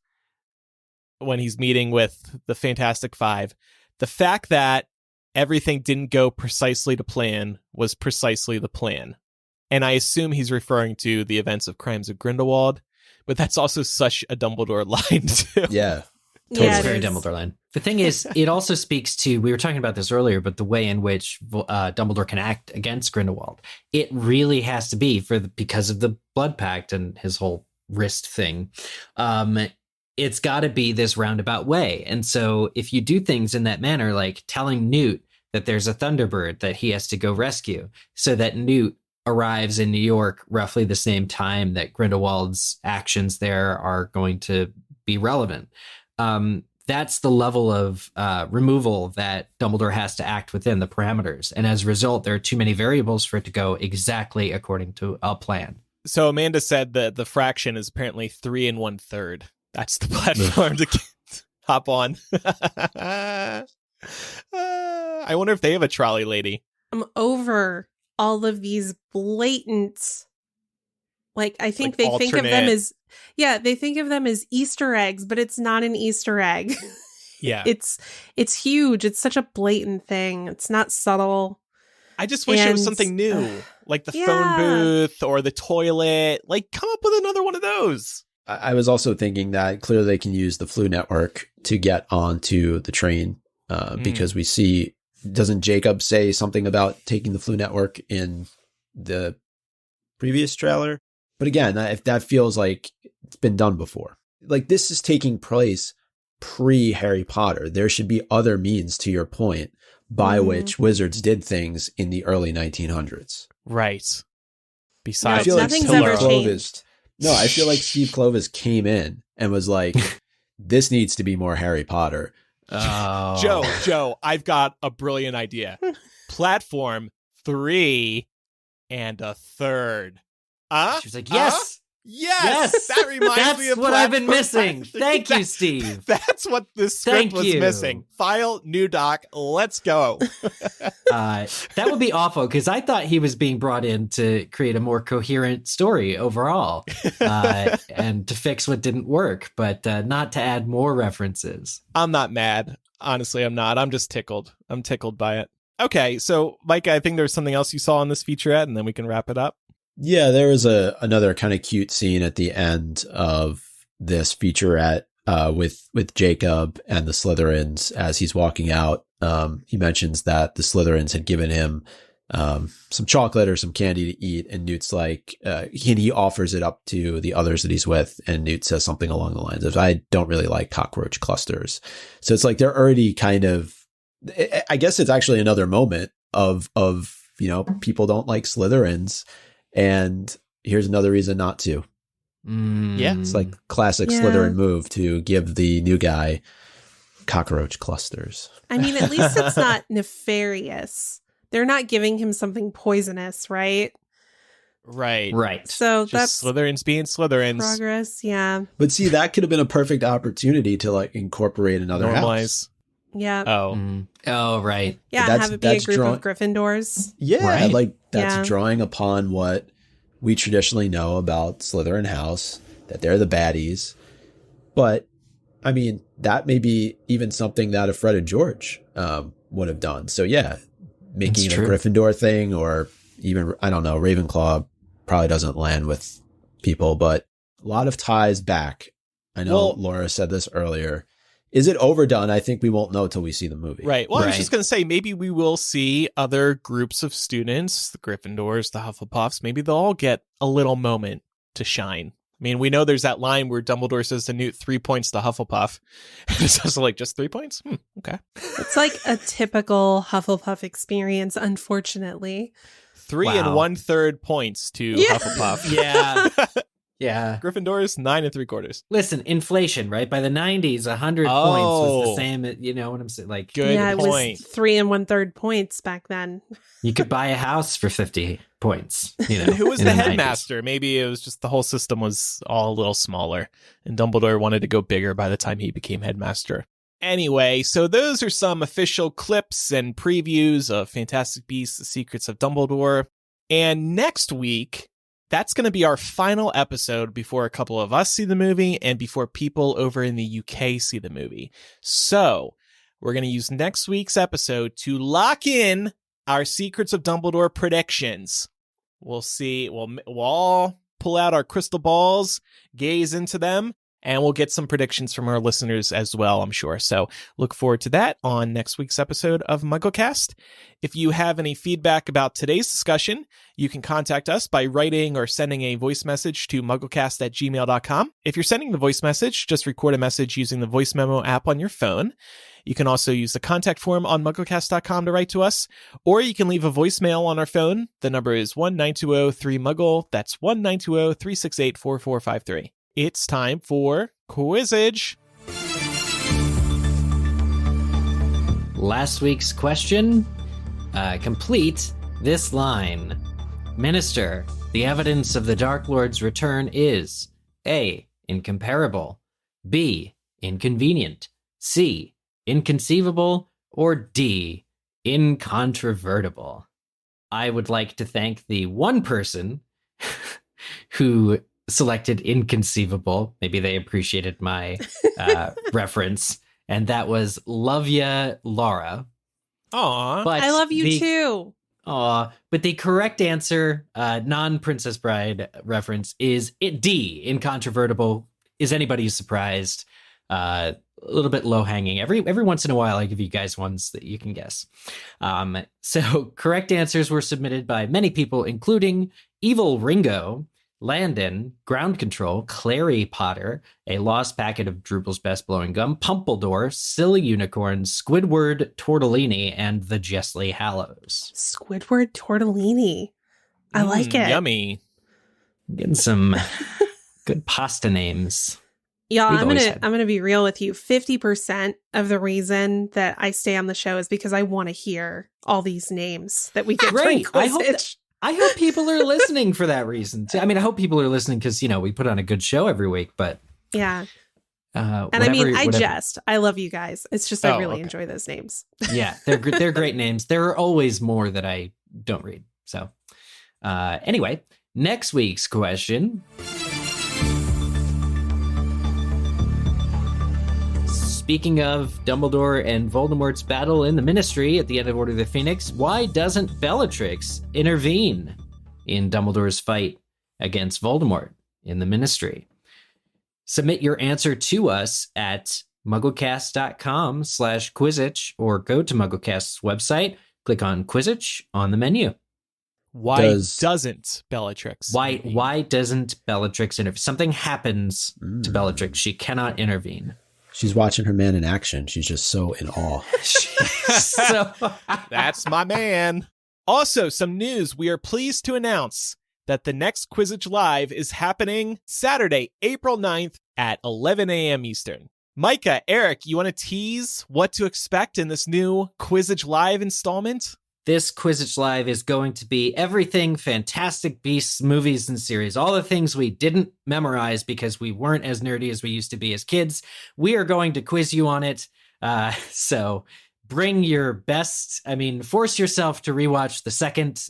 when he's meeting with the Fantastic Five, the fact that everything didn't go precisely to plan was precisely the plan. And I assume he's referring to the events of Crimes of Grindelwald, but that's also such a Dumbledore line too. Yeah. Totally. Yeah, it Very is. Dumbledore line. The thing is, it also speaks to, we were talking about this earlier, but the way in which Dumbledore can act against Grindelwald, it really has to be because of the blood pact and his whole wrist thing. It's got to be this roundabout way. And so if you do things in that manner, like telling Newt that there's a Thunderbird that he has to go rescue, so that Newt arrives in New York roughly the same time that Grindelwald's actions there are going to be relevant. That's the level of removal that Dumbledore has to act within the parameters. And as a result, there are too many variables for it to go exactly according to a plan. So Amanda said that the fraction is apparently 3 1/3. That's the platform to hop on. I wonder if they have a trolley lady. I'm over all of these blatant, like, I think Like they think of them alternate- as, they think of them as Easter eggs, but it's not an Easter egg. Yeah. It's huge. It's such a blatant thing. It's not subtle. I just wish it was and- something new, like the phone Yeah. booth or the toilet. Like, come up with another one of those. I was also thinking that clearly they can use the Flu Network to get onto the train because we see, doesn't Jacob say something about taking the Flu Network in the previous trailer? But again, if that feels like it's been done before. Like, this is taking place pre-Harry Potter. There should be other means, to your point, by which wizards did things in the early 1900s. Right. No, Besides, I feel like nothing's Steve ever Clovis. changed. No, I feel like Steve Clovis came in and was like, this needs to be more Harry Potter. Oh. Joe, I've got a brilliant idea. Platform 3 1/3. She was like, yes. Yes, that reminds That's me of what I've been Platform missing. 3. Thank you, Steve. That's what this script Thank was you. missing. File, new doc, let's go. That would be awful because I thought he was being brought in to create a more coherent story overall and to fix what didn't work, but not to add more references. I'm not mad. Honestly, I'm not. I'm just tickled. I'm tickled by it. Okay, so Mike, I think there's something else you saw in this featurette, and then we can wrap it up. Yeah, there was another kind of cute scene at the end of this featurette with Jacob and the Slytherins as he's walking out. He mentions that the Slytherins had given him some chocolate or some candy to eat, and Newt's like, he offers it up to the others that he's with, and Newt says something along the lines of, I don't really like cockroach clusters. So it's like they're already kind of, I guess it's actually another moment of people don't like Slytherins. And here's another reason not to. Yeah. It's like classic Slytherin move to give the new guy cockroach clusters. I mean, at least it's not nefarious. They're not giving him something poisonous, right? Right. So Just that's Slytherins being Slytherins. progress. Yeah. But see, that could have been a perfect opportunity to like incorporate another house. Normalize. Yeah. Oh, right. Yeah. That's- Have it be a that's group draw- of Gryffindors. Yeah, Right. like that's Yeah. drawing upon what we traditionally know about Slytherin House, that they're the baddies. But I mean, that may be even something that a Fred and George would have done. So yeah, making it a true. Gryffindor thing, or even, I don't know, Ravenclaw probably doesn't land with people, but a lot of ties back. I know Well- Laura said this earlier. Is it overdone? I think we won't know till we see the movie. Right. Well, I was Right. just going to say, maybe we will see other groups of students, the Gryffindors, the Hufflepuffs, maybe they'll all get a little moment to shine. I mean, we know there's that line where Dumbledore says to Newt, 3 points to Hufflepuff. And it's also like, just 3 points? Okay. It's like a typical Hufflepuff experience, unfortunately. 3 Wow. 1/3 points to Yeah. Hufflepuff. Yeah. Yeah. Gryffindors, 9 3/4. Listen, inflation, right? By the 90s, 100 points was the same. You know what I'm saying? Like, Good yeah, it point. was 3 1/3 points back then. you could buy a house for 50 points. You know, And who was in the 90s. headmaster? Maybe it was just the whole system was all a little smaller, and Dumbledore wanted to go bigger by the time he became headmaster. Anyway, so those are some official clips and previews of Fantastic Beasts: The Secrets of Dumbledore. And next week, that's going to be our final episode before a couple of us see the movie and before people over in the UK see the movie. So we're going to use next week's episode to lock in our Secrets of Dumbledore predictions. We'll see. We'll all pull out our crystal balls, gaze into them, and we'll get some predictions from our listeners as well, I'm sure. So look forward to that on next week's episode of MuggleCast. If you have any feedback about today's discussion, you can contact us by writing or sending a voice message to mugglecast@gmail.com. If you're sending the voice message, just record a message using the voice memo app on your phone. You can also use the contact form on mugglecast.com to write to us, or you can leave a voicemail on our phone. The number is 1-920-3-MUGGLE. That's 1-920-368-4453. It's time for Quizzage. Last week's question, complete this line. Minister, the evidence of the Dark Lord's return is A, incomparable, B, inconvenient, C, inconceivable, or D, incontrovertible. I would like to thank the one person who selected inconceivable. Maybe they appreciated my reference. And that was Love Ya Laura. Aw. But I love you too. Aw, but the correct answer, non-Princess Bride reference, is D, incontrovertible. Is anybody surprised? A little bit low-hanging. Every once in a while, I give you guys ones that you can guess. So correct answers were submitted by many people, including Evil Ringo, Landon, Ground Control, Clary Potter, A Lost Packet of Droople's Best Blowing Gum, Pumpledore, Silly Unicorn, Squidward Tortellini, and the Jessley Hallows. Squidward tortellini. I like it. Yummy. Getting some good pasta names. Y'all, We've I'm always gonna had. be real with you. 50% of the reason that I stay on the show is because I want to hear all these names that we get during Great. I Quizzitch. hope people are listening for that reason too. I mean, I hope people are listening because, we put on a good show every week, but Yeah. And whatever- I jest. I love you guys. It's just I really enjoy those names. Yeah, they're great names. There are always more that I don't read. So anyway, next week's question. Speaking of Dumbledore and Voldemort's battle in the Ministry at the end of Order of the Phoenix, why doesn't Bellatrix intervene in Dumbledore's fight against Voldemort in the Ministry? Submit your answer to us at mugglecast.com/Quizzitch or go to MuggleCast's website, click on Quizzitch on the menu. Why doesn't Bellatrix? Why doesn't Bellatrix intervene? Something happens to Bellatrix. She cannot intervene. She's watching her man in action. She's just so in awe. That's my man. Also, some news. We are pleased to announce that the next Quizzitch Live is happening Saturday, April 9th at 11 a.m. Eastern. Micah, Eric, you want to tease what to expect in this new Quizzitch Live installment? This Quizzitch Live is going to be everything Fantastic Beasts movies and series. All the things we didn't memorize because we weren't as nerdy as we used to be as kids. We are going to quiz you on it. So bring your best. Force yourself to rewatch the second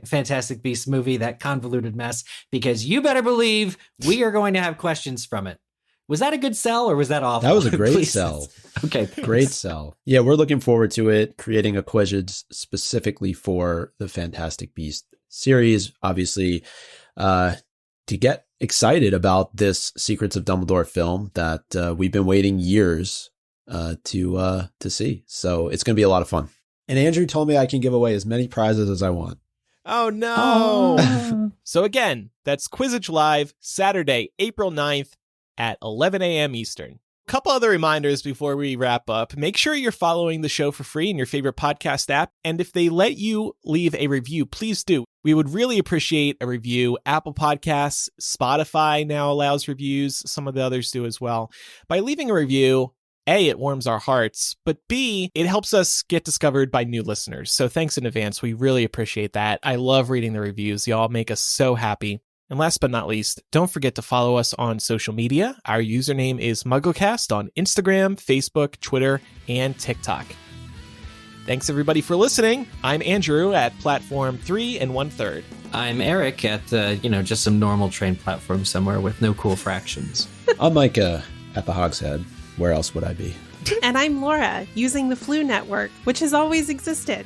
Fantastic Beasts movie, that convoluted mess, because you better believe we are going to have questions from it. Was that a good sell or was that awful? That was a great sell. Okay. Thanks. Great sell. Yeah, we're looking forward to it, creating a quiz specifically for the Fantastic Beasts series, obviously, to get excited about this Secrets of Dumbledore film that we've been waiting years to see. So it's going to be a lot of fun. And Andrew told me I can give away as many prizes as I want. Oh, no. So again, that's Quizzitch Live, Saturday, April 9th at 11 a.m. Eastern. A couple other reminders before we wrap up. Make sure you're following the show for free in your favorite podcast app. And if they let you leave a review, please do. We would really appreciate a review. Apple Podcasts, Spotify now allows reviews. Some of the others do as well. By leaving a review, A, it warms our hearts, but B, it helps us get discovered by new listeners. So thanks in advance. We really appreciate that. I love reading the reviews. Y'all make us so happy. And last but not least, don't forget to follow us on social media. Our username is MuggleCast on Instagram, Facebook, Twitter, and TikTok. Thanks everybody for listening. I'm Andrew at platform 3 1/3. I'm Eric at just some normal train platform somewhere with no cool fractions. I'm Micah at the Hogshead. Where else would I be? And I'm Laura, using the Flu Network, which has always existed.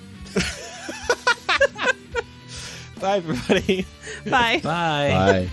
Bye, everybody. Bye. Bye. Bye.